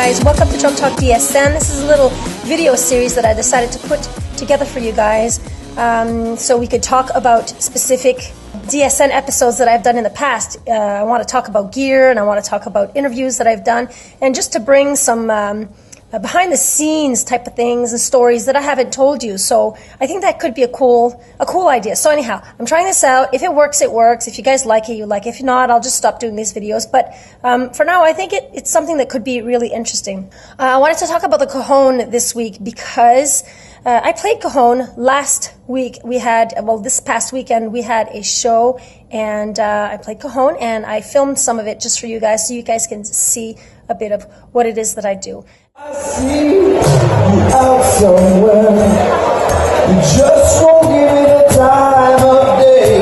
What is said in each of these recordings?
guys, welcome to Talk DSN. This is a little video series that I decided to put together for you guys so we could talk about specific DSN episodes that I've done in the past. I want to talk about gear and I want to talk about interviews that I've done, and just to bring some behind the scenes type of things and stories that I haven't told you. So I think that could be a cool idea. So anyhow, I'm trying this out. If it works, it works. If you guys like it, you like it. If not, I'll just stop doing these videos. But for now, I think it's something that could be really interesting. I wanted to talk about the Cajon this week because I played Cajon last week. This past weekend, we had a show, and I played Cajon, and I filmed some of it just for you guys so you guys can see a bit of what it is that I do. I see you out somewhere. You just won't give me the time of day.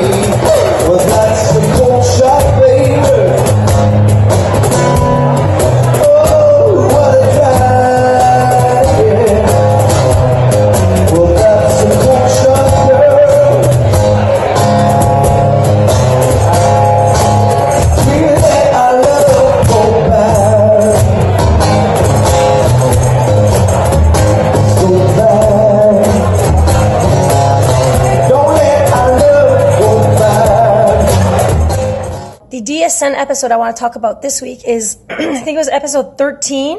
Well, that's the cold shot, baby. Oh, what a drive, yeah. Well, that's the cold shot, girl. I feel that I love go back. The DSN episode I want to talk about this week is, I think it was episode 13,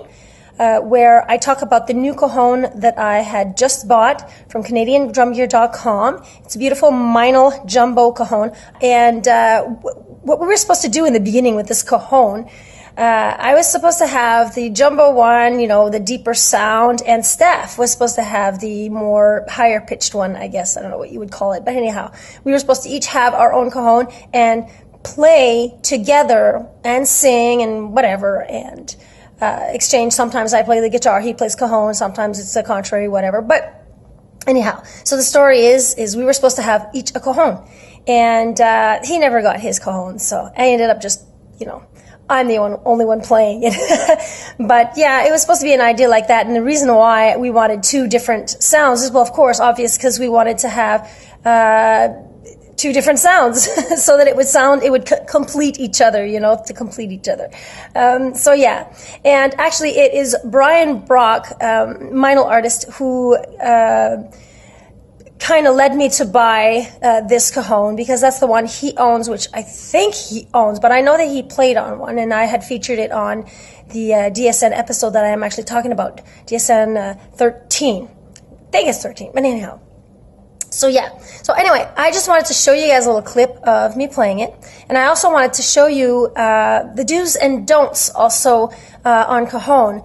where I talk about the new Cajon that I had just bought from CanadianDrumGear.com. It's a beautiful Meinl Jumbo Cajon. And what we were supposed to do in the beginning with this Cajon, I was supposed to have the Jumbo one, the deeper sound, and Stef was supposed to have the more higher pitched one, I guess. I don't know what you would call it. But anyhow, we were supposed to each have our own Cajon and play together and sing and whatever, and exchange. Sometimes I play the guitar, he plays Cajon, sometimes it's the contrary, whatever. But anyhow, so the story is we were supposed to have each a Cajon, and he never got his Cajon, so I ended up just, I'm the only one playing it. But yeah, it was supposed to be an idea like that, and the reason why we wanted two different sounds is, well, of course, obvious, because we wanted to have two different sounds so that it would complete each other, to complete each other. So yeah, and actually it is Brian Brock, Meinl artist, who kind of led me to buy this Cajon, because that's the one he owns, which I think he owns, but I know that he played on one, and I had featured it on the DSN episode that I am actually talking about, DSN 13. I think it's 13, but anyhow. So yeah, so anyway, I just wanted to show you guys a little clip of me playing it, and I also wanted to show you the do's and don'ts also on Cajon,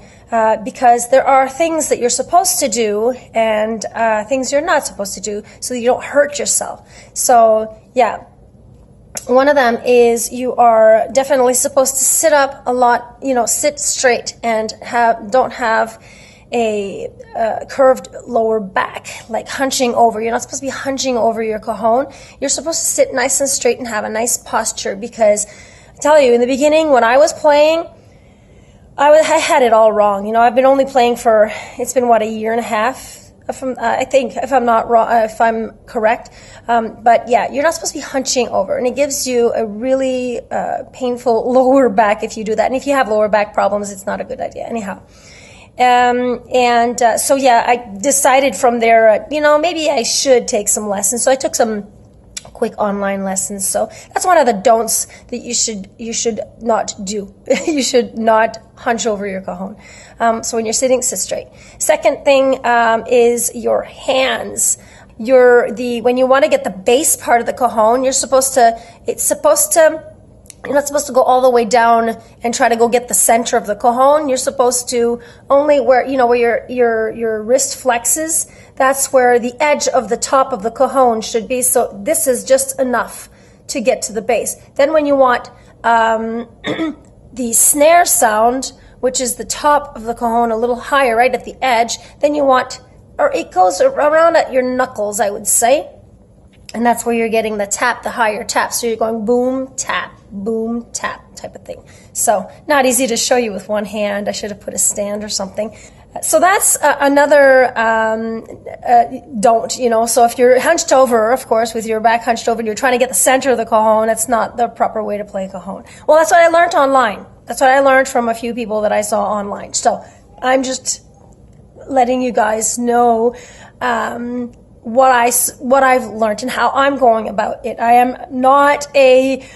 because there are things that you're supposed to do and things you're not supposed to do so that you don't hurt yourself. So yeah, one of them is you are definitely supposed to sit up a lot, sit straight and don't have a curved lower back, like hunching over. You're not supposed to be hunching over your Cajon. You're supposed to sit nice and straight and have a nice posture, because I tell you, in the beginning when I was playing, I had it all wrong. I've been only playing for, it's been a year and a half, I think, if I'm not wrong, if I'm correct. But yeah, you're not supposed to be hunching over, and it gives you a really painful lower back if you do that. And if you have lower back problems, it's not a good idea. Anyhow. So yeah, I decided from there, maybe I should take some lessons. So I took some quick online lessons. So that's one of the don'ts that you should not do. You should not hunch over your Cajon. So when you're sitting, sit straight. Second thing, is your hands. When you want to get the bass part of the Cajon, you're not supposed to go all the way down and try to go get the center of the Cajon. You're supposed to only where your wrist flexes, that's where the edge of the top of the Cajon should be. So this is just enough to get to the bass. Then when you want the snare sound, which is the top of the Cajon a little higher, right at the edge, then it goes around at your knuckles, I would say. And that's where you're getting the tap, the higher tap. So you're going boom, tap type of thing. So not easy to show you with one hand. I should have put a stand or something. So that's another don't, you know. So if you're hunched over, of course, with your back hunched over and you're trying to get the center of the cajon, that's not the proper way to play cajon. Well, that's what I learned online. That's what I learned from a few people that I saw online. So I'm just letting you guys know what I've learned and how I'm going about it. I am not a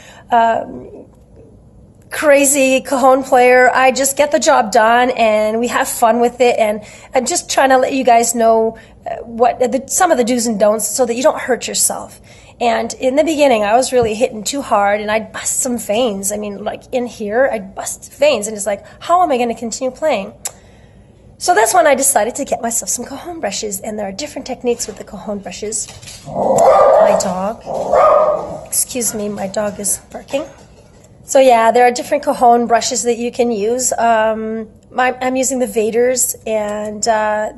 crazy cajon player. I just get the job done and we have fun with it, and I'm just trying to let you guys know some of the do's and don'ts so that you don't hurt yourself. And in the beginning, I was really hitting too hard and I'd bust some veins. I mean, like in here, I'd bust veins, and it's like, how am I going to continue playing? So that's when I decided to get myself some cajon brushes, and there are different techniques with the cajon brushes. My dog, excuse me, my dog is barking. So yeah, there are different cajon brushes that you can use. I'm using the Vaders, and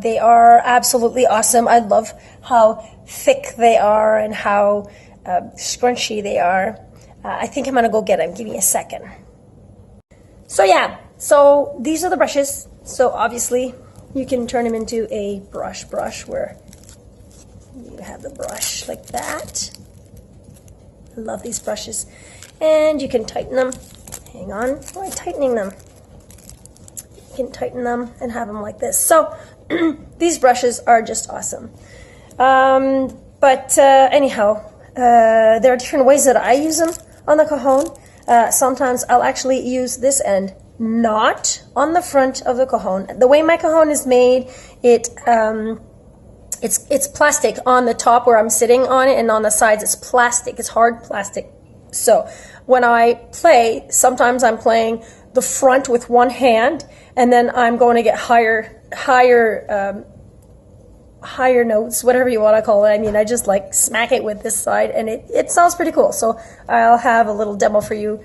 they are absolutely awesome. I love how thick they are and how scrunchy they are. I think I'm going to go get them. Give me a second. So yeah, so these are the brushes. So obviously you can turn them into a brush where you have the brush like that. I love these brushes. And you can tighten them. Hang on, why am I tightening them? You can tighten them and have them like this. So these brushes are just awesome. Anyhow, there are different ways that I use them on the cajon. Sometimes I'll actually use this end, not on the front of the cajon. The way my cajon is made, it's plastic on the top where I'm sitting on it, and on the sides it's plastic. It's hard plastic. So when I play, sometimes I'm playing the front with one hand, and then I'm going to get higher notes, whatever you want to call it. I mean, I just like smack it with this side, and it sounds pretty cool. So I'll have a little demo for you.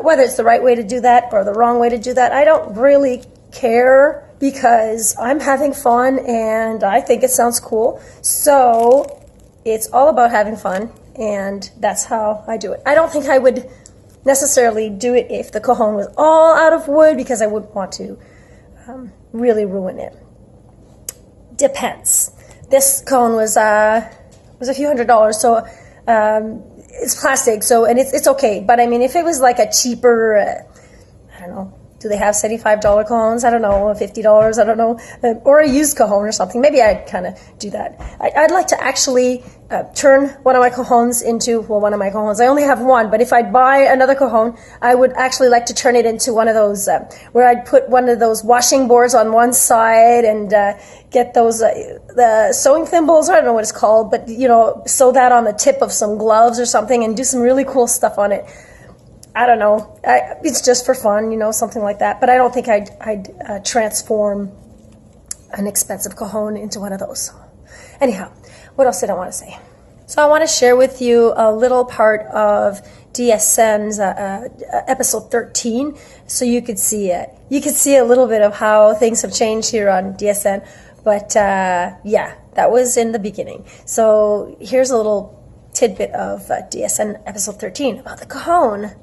Whether it's the right way to do that or the wrong way to do that, I don't really care, because I'm having fun and I think it sounds cool. So it's all about having fun, and that's how I do it. I don't think I would necessarily do it if the cajon was all out of wood, because I wouldn't want to really ruin it. Depends. This cajon was a few $100s, so it's plastic, so, and it's okay. But I mean, if it was like a cheaper, I don't know, do they have $75 cajons? I don't know, $50, I don't know, or a used cajon or something. Maybe I'd kind of do that. I'd like to actually turn one of my cajons into, well, one of my cajons, I only have one, but if I'd buy another cajon, I would actually like to turn it into one of those, where I'd put one of those washing boards on one side and get those, the sewing thimbles, I don't know what it's called, but, you know, sew that on the tip of some gloves or something and do some really cool stuff on it. I don't know. It's just for fun, you know, something like that. But I don't think I'd transform an expensive cajon into one of those. Anyhow, what else did I want to say? So I want to share with you a little part of DSN's episode 13, so you could see it. You could see a little bit of how things have changed here on DSN. But yeah, that was in the beginning. So here's a little tidbit of DSN episode 13 about the cajon.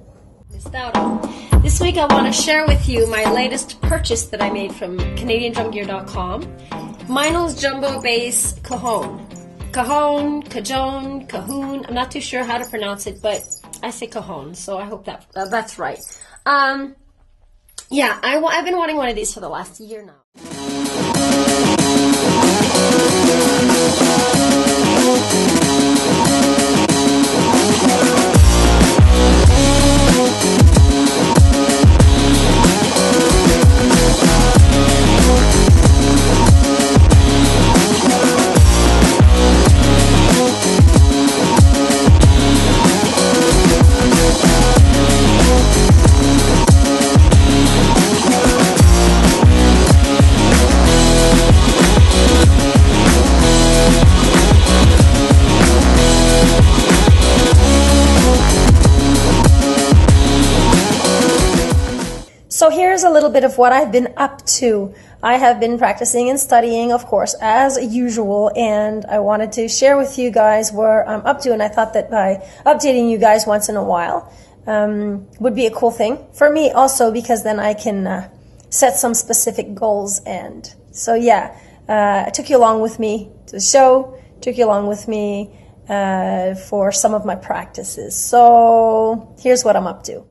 This week I want to share with you my latest purchase that I made from CanadianDrumGear.com. Meinl's Jumbo Bass Cajon. Cajon, Cajon. I'm not too sure how to pronounce it, but I say Cajon, so I hope that's right. Yeah, I've been wanting one of these for the last year now. here's a little bit of what I've been up to. I have been practicing and studying, of course, as usual, and I wanted to share with you guys where I'm up to, and I thought that by updating you guys once in a while would be a cool thing for me also, because then I can set some specific goals. And so yeah, I took you along with me to the show, took you along with me for some of my practices. So here's what I'm up to.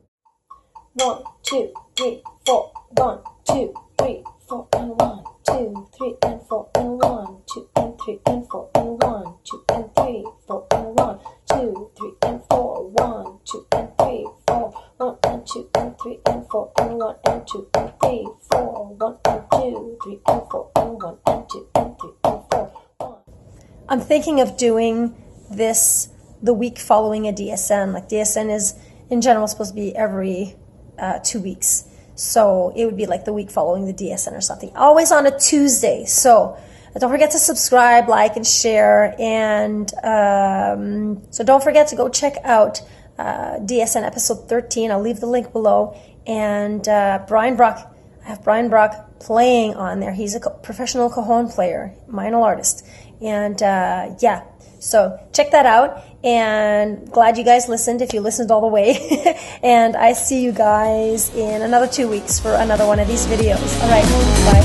1, 2, 3, 4. 1, 2, 3, 4, and 1, 2, 3, and 4, and 1, 2, and 3, and 4, and 1, 2, and 3, 4, and 1, 2, 3, and 4, 1, 2, and 3, 4, 1, and 2, and 3, and 4, and 1, and 2, and 3, 4, 1, and 2, 3, and 4, and 1, and 2, and 3, and 4, 1. I'm thinking of doing this the week following a DSN. Like DSN is in general supposed to be every 2 weeks. So it would be like the week following the DSN or something. Always on a Tuesday. So don't forget to subscribe, like, and share. And so don't forget to go check out DSN episode 13. I'll leave the link below. And Brian Brock, I have Brian Brock playing on there. He's a professional cajon player, minor artist. And yeah, so check that out. And glad you guys listened, if you listened all the way. And I see you guys in another 2 weeks for another one of these videos. All right, bye.